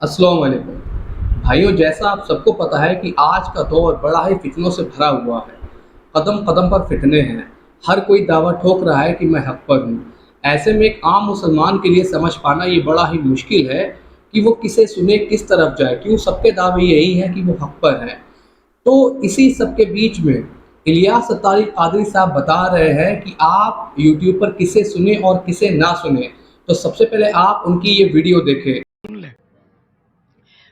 अस्सलाम वालेकुम भाइयों, जैसा आप सबको पता है कि आज का दौर बड़ा ही फितनों से भरा हुआ है। कदम कदम पर फितने हैं। हर कोई दावा ठोक रहा है कि मैं हक पर हूँ। ऐसे में एक आम मुसलमान के लिए समझ पाना ये बड़ा ही मुश्किल है कि वो किसे सुने, किस तरफ जाए। क्यों सबके दावे यही हैं कि वो हक पर हैं। तो इसी सब के बीच में इलियास सत्तारी कादरी साहब बता रहे हैं कि आप यूट्यूब पर किसे सुने और किसे ना सुने। तो सबसे पहले आप उनकी ये वीडियो देखें। सुन ले।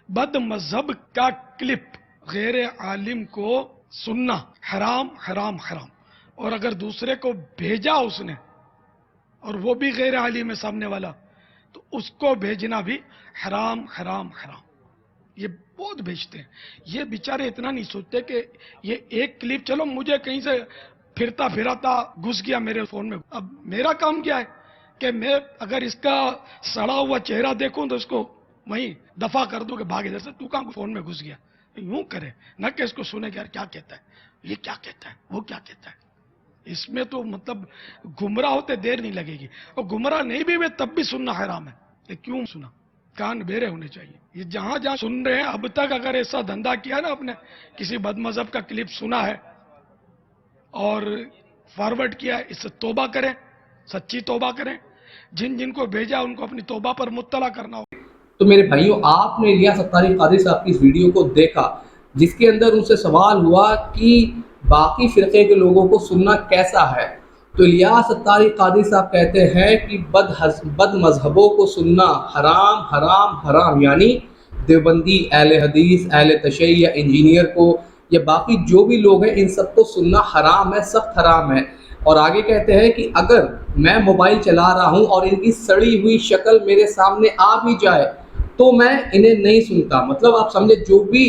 बद मजहब का क्लिप गैर आलिम को सुनना हराम हराम हराम, और अगर दूसरे को भेजा उसने और वो भी गैर आलिम है सामने वाला, तो उसको भेजना भी हराम हराम हराम। ये बहुत भेजते हैं। ये बेचारे इतना नहीं सोचते कि ये एक क्लिप, चलो मुझे कहीं से फिरता फिराता घुस गया मेरे फोन में, अब मेरा काम क्या है कि मैं अगर इसका सड़ा हुआ चेहरा देखूं तो इसको वहीं दफा कर दूं कि भाग इधर से, तू कहां फोन में घुस गया। यूं करे न कि इसको सुने कि यार क्या कहता है, ये क्या कहता है, वो क्या कहता है। इसमें तो मतलब गुमराह होते देर नहीं लगेगी, और गुमराह नहीं भी वे तब भी सुनना हराम है। ये क्यों सुना, कान बेरे होने चाहिए। ये जहां जहां सुन रहे हैं, अब तक अगर ऐसा धंधा किया ना, आपने किसी बदमजहब का क्लिप सुना है और फॉरवर्ड किया है, इससे तौबा करें, सच्ची तौबा करें। जिन जिनको भेजा उनको अपनी तौबा पर मुत्तला करना हो। तो मेरे भाइयों, आपने इलियास सत्तारी कादरी साहब की इस वीडियो को देखा जिसके अंदर उनसे सवाल हुआ कि बाकी फिरके के लोगों को सुनना कैसा है। तो इलियास सत्तारी कादरी साहब कहते हैं कि बद मजहबों को सुनना हराम हराम हराम, यानी देवबंदी, अहले हदीस, अहले तशय्युह या इंजीनियर को या बाकी जो भी लोग हैं, इन सबको सुनना हराम है, सख्त हराम है। और आगे कहते हैं कि अगर मैं मोबाइल चला रहा हूं और इनकी सड़ी हुई शक्ल मेरे सामने आ भी जाए तो मैं इन्हें नहीं सुनता। मतलब आप समझे, जो भी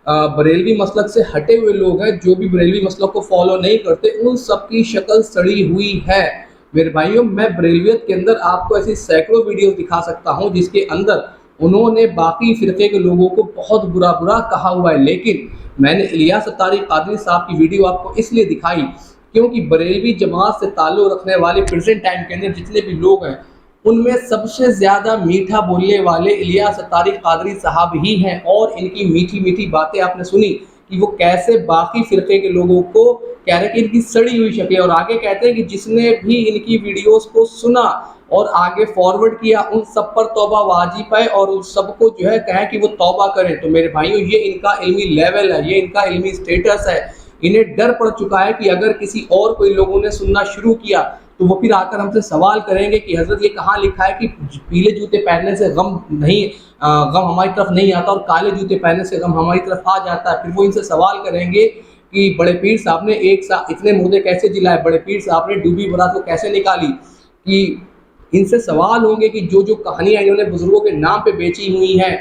बरेलवी मसलक से हटे हुए लोग हैं, जो भी बरेलवी मसलक को फॉलो नहीं करते, उन सब की शक्ल सड़ी हुई है। मेरे भाइयों, मैं बरेलवियत के अंदर आपको ऐसी सैकड़ों वीडियो दिखा सकता हूं जिसके अंदर उन्होंने बाकी फिरके के लोगों को बहुत बुरा बुरा कहा हुआ है। लेकिन मैंने इलियास सत्तारी कादरी साहब की वीडियो आपको इसलिए दिखाई क्योंकि बरेलवी जमात से ताल्लुक़ रखने वाले प्रेजेंट टाइम के अंदर जितने भी लोग हैं, उनमें सबसे ज़्यादा मीठा बोलने वाले इलियास सत्तारी कादरी साहब ही हैं। और इनकी मीठी मीठी बातें आपने सुनी कि वो कैसे बाकी फ़िरक़े के लोगों को कह रहे हैं कि इनकी सड़ी हुई शक्लें। और आगे कहते हैं कि जिसने भी इनकी वीडियोस को सुना और आगे फॉरवर्ड किया, उन सब पर तौबा वाजिब है और उन सबको जो है कहें कि वो तौबा करें। तो मेरे भाइयों, ये इनका इल्मी लेवल है, ये इनका इल्मी स्टेटस है। इन्हें डर पड़ चुका है कि अगर किसी और कोई लोगों ने सुनना शुरू किया तो वो फिर आकर हमसे सवाल करेंगे कि हज़रत ये कहाँ लिखा है कि पीले जूते पहनने से गम हमारी तरफ नहीं आता और काले जूते पहनने से गम हमारी तरफ आ जाता है। फिर वो इनसे सवाल करेंगे कि बड़े पीर साहब ने एक साथ इतने मुर्दे कैसे जिलाए, बड़े पीर साहब ने डूबी बारात को कैसे निकाली। कि इनसे सवाल होंगे कि जो जो कहानियाँ इन्होंने बुजुर्गों के नाम पे बेची हुई हैं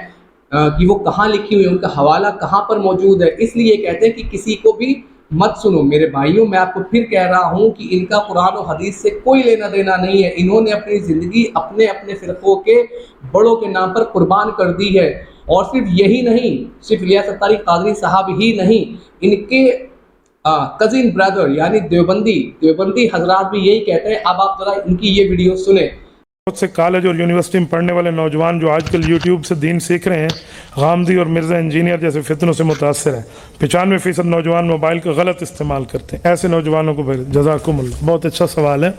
कि वो कहाँ लिखी हुई है, उनका हवाला कहाँ पर मौजूद है। इसलिए कहते हैं कि किसी को भी मत सुनो। मेरे भाइयों, मैं आपको फिर कह रहा हूँ कि इनका कुरान और हदीस से कोई लेना देना नहीं है। इन्होंने अपनी ज़िंदगी अपने अपने फ़िरक़ों के बड़ों के नाम पर कुर्बान कर दी है। और सिर्फ यही नहीं, सिर्फ इलियास सत्तारी कादरी साहब ही नहीं, इनके कज़िन ब्रदर यानी देवबंदी हजरात भी यही कहते हैं। अब आप ज़रा इनकी ये वीडियो सुने। बहुत से कॉलेज और यूनिवर्सिटी में पढ़ने वाले नौजवान जो आजकल यूट्यूब से दीन सीख रहे हैं, गामदी और मिर्ज़ा इंजीनियर जैसे फितनों से मुतासर हैं। 95% नौजवान मोबाइल का गलत इस्तेमाल करते हैं। ऐसे नौजवानों को जज़ाकुमुल्लाह। बहुत अच्छा सवाल है।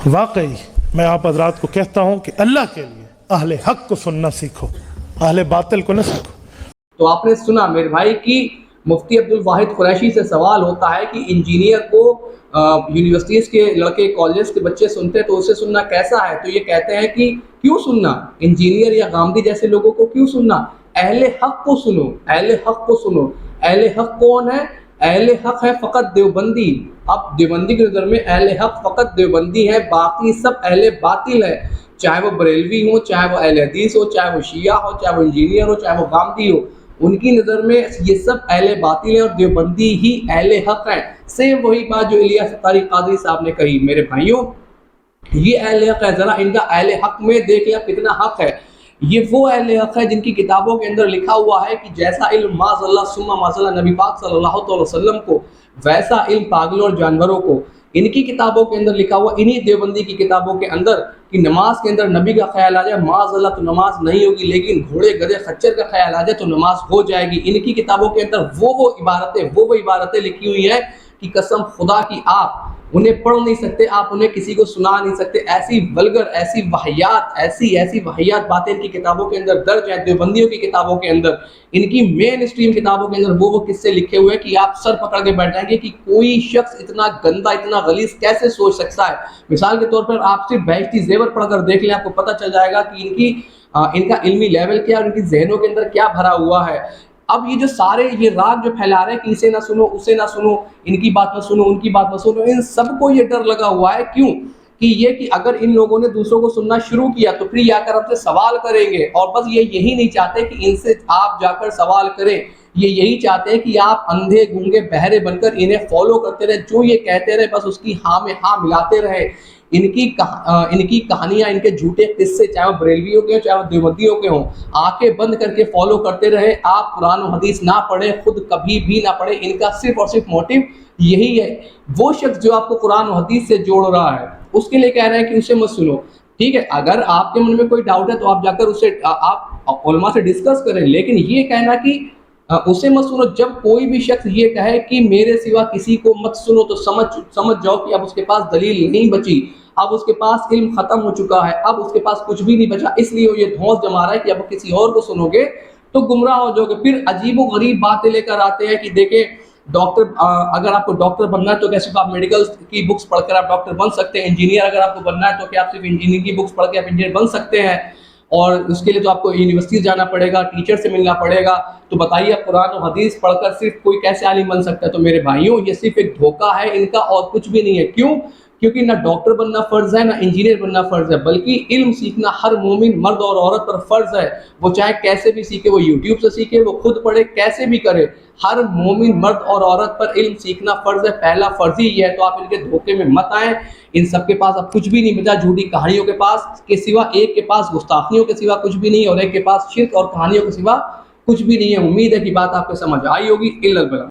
वाकई मैं आप हज़रात को कहता हूँ कि अल्लाह के लिए अहले हक़ को सुनना सीखो, अहले बातिल को न सीखो। तो आपने सुना मेरे भाई कि मुफ्ती अब्दुल वाहिद कुरैशी से सवाल होता है कि इंजीनियर को यूनिवर्सिटीज़ के लड़के, कॉलेज के बच्चे सुनते हैं तो उसे सुनना कैसा है। तो ये कहते हैं कि क्यों सुनना, इंजीनियर या गामदी जैसे लोगों को क्यों सुनना, अहले हक़ को सुनो, अहले हक़ को सुनो। अहले हक़ कौन है? अहले हक़ है फ़कत देवबंदी। अब देवबंदी की नज़र में अहले हक़ फ़कत देवबंदी है, बाकी सब अहले बातिल है। चाहे वो बरेलवी हो, चाहे वो अहले हदीस हो, चाहे वो शिया हो, चाहे वो इंजीनियर हो, चाहे वो गामदी हो, उनकी नज़र में ये सब अहले बातिल है और देवबंदी ही अहले हक़ है। सेम वही बात जो इलियास सत्तारी कादरी साहब ने कही। मेरे भाइयों, ये अहले हक़ है, ज़रा इनका अहले हक़ में देख लिया कितना हक़ है। ये वो अहले हक़ है जिनकी किताबों के अंदर लिखा हुआ है कि जैसा इल्म माज़ल्ला सुम्मा माज़ल्ला नबी पाक सल्लल्लाहु अलैहि वसल्लम को, वैसा इल्म पागलों और जानवरों को। ان کی کتابوں کے اندر لکھا ہوا, انہی دیوبندی کی کتابوں کے اندر کہ نماز کے اندر نبی کا خیال آ جائے معاذ اللہ تو نماز نہیں ہوگی, لیکن گھوڑے گدھے خچر کا خیال آ جائے تو نماز ہو جائے گی. ان کی کتابوں کے اندر وہ عبارتیں لکھی ہوئی ہیں کہ قسم خدا کی آپ انہیں پڑھ نہیں سکتے, آپ انہیں کسی کو سنا نہیں سکتے. ایسی ولگر, ایسی واہیات باتیں ان کی کتابوں کے اندر درج ہیں, دیوبندیوں کی کتابوں کے اندر, ان کی مین اسٹریم کتابوں کے اندر وہ قصے لکھے ہوئے ہیں کہ آپ سر پکڑ کے بیٹھ جائیں گے کہ کوئی شخص اتنا گندا, اتنا غلیظ کیسے سوچ سکتا ہے. مثال کے طور پر آپ صرف بہشتی زیور پڑھ کر دیکھ لیں, آپ کو پتہ چل جائے گا کہ ان کا علمی لیول کیا, ان کی ذہنوں کے اندر کیا بھرا ہوا ہے. اب یہ جو سارے یہ راگ جو پھیلا رہے ہیں کہ اسے نہ سنو, اسے نہ سنو, ان کی بات نہ سنو, ان کی بات نہ سنو, ان سب کو یہ ڈر لگا ہوا ہے. کیوں؟ کہ اگر ان لوگوں نے دوسروں کو سننا شروع کیا تو پھر یہ آ کر ہم سے سوال کریں گے, اور بس یہ یہی نہیں چاہتے کہ ان سے آپ جا کر سوال کریں, یہ یہی چاہتے ہیں کہ آپ اندھے گونگے بہرے بن کر انہیں فالو کرتے رہے, جو یہ کہتے رہے بس اس کی ہاں میں ہاں ملاتے رہے. ان کی کہانیاں, ان کے جھوٹے قصے, چاہے وہ بریلویوں کے ہوں چاہے وہ دیوبندیوں کے ہوں, آنکھیں بند کر کے فالو کرتے رہے. آپ قرآن و حدیث نہ پڑھیں, خود کبھی بھی نہ پڑھیں. ان کا صرف اور صرف موٹیو یہی ہے. وہ شخص جو آپ کو قرآن و حدیث سے جوڑ رہا ہے اس کے لیے کہہ رہے ہیں کہ اسے مت سنو. ٹھیک ہے, اگر آپ کے من میں کوئی ڈاؤٹ ہے تو آپ جا کر اسے آپ علماء سے ڈسکس کریں, لیکن یہ کہنا کہ اسے مت سنو, جب کوئی بھی شخص یہ کہے کہ میرے سوا کسی کو مت سنو تو سمجھ جاؤ کہ اب اس کے پاس دلیل نہیں بچی, اب اس کے پاس علم ختم ہو چکا ہے, اب اس کے پاس کچھ بھی نہیں بچا. اس لیے وہ یہ دھونس جما رہا ہے کہ اب کسی اور کو سنو گے تو گمراہ ہو جاؤ گے. پھر عجیب و غریب باتیں لے کر آتے ہیں کہ دیکھیں ڈاکٹر, اگر آپ کو ڈاکٹر بننا ہے تو کیسے آپ میڈیکل کی بکس پڑھ کر آپ ڈاکٹر بن سکتے ہیں. انجینئر اگر آپ کو بننا ہے تو کیا آپ صرف انجینئرنگ کی بکس پڑھ کے آپ انجینئر بن سکتے ہیں, اور اس کے لیے تو آپ کو یونیورسٹی جانا پڑے گا, ٹیچر سے ملنا پڑے گا. تو بتائیے آپ قرآن و حدیث پڑھ کر صرف کوئی کیسے عالم بن سکتا ہے؟ تو میرے بھائیوں یہ صرف ایک دھوکہ ہے ان کا اور کچھ بھی نہیں ہے. کیوں؟ کیونکہ نہ ڈاکٹر بننا فرض ہے, نہ انجینئر بننا فرض ہے, بلکہ علم سیکھنا ہر مومن مرد اور عورت پر فرض ہے. وہ چاہے کیسے بھی سیکھے, وہ یوٹیوب سے سیکھے, وہ خود پڑھے, کیسے بھی کرے, ہر مومن مرد اور عورت پر علم سیکھنا فرض ہے. پہلا فرض ہی یہ ہے. تو آپ ان کے دھوکے میں مت آئیں. ان سب کے پاس اب کچھ بھی نہیں بچا, جھوٹی کہانیوں کے پاس کے سوا, ایک کے پاس گستاخیوں کے سوا کچھ بھی نہیں, اور ایک کے پاس شرک اور کہانیوں کے سوا کچھ بھی نہیں ہے. امید ہے کہ بات آپ کو سمجھ آئی ہوگی. الا البلاغ.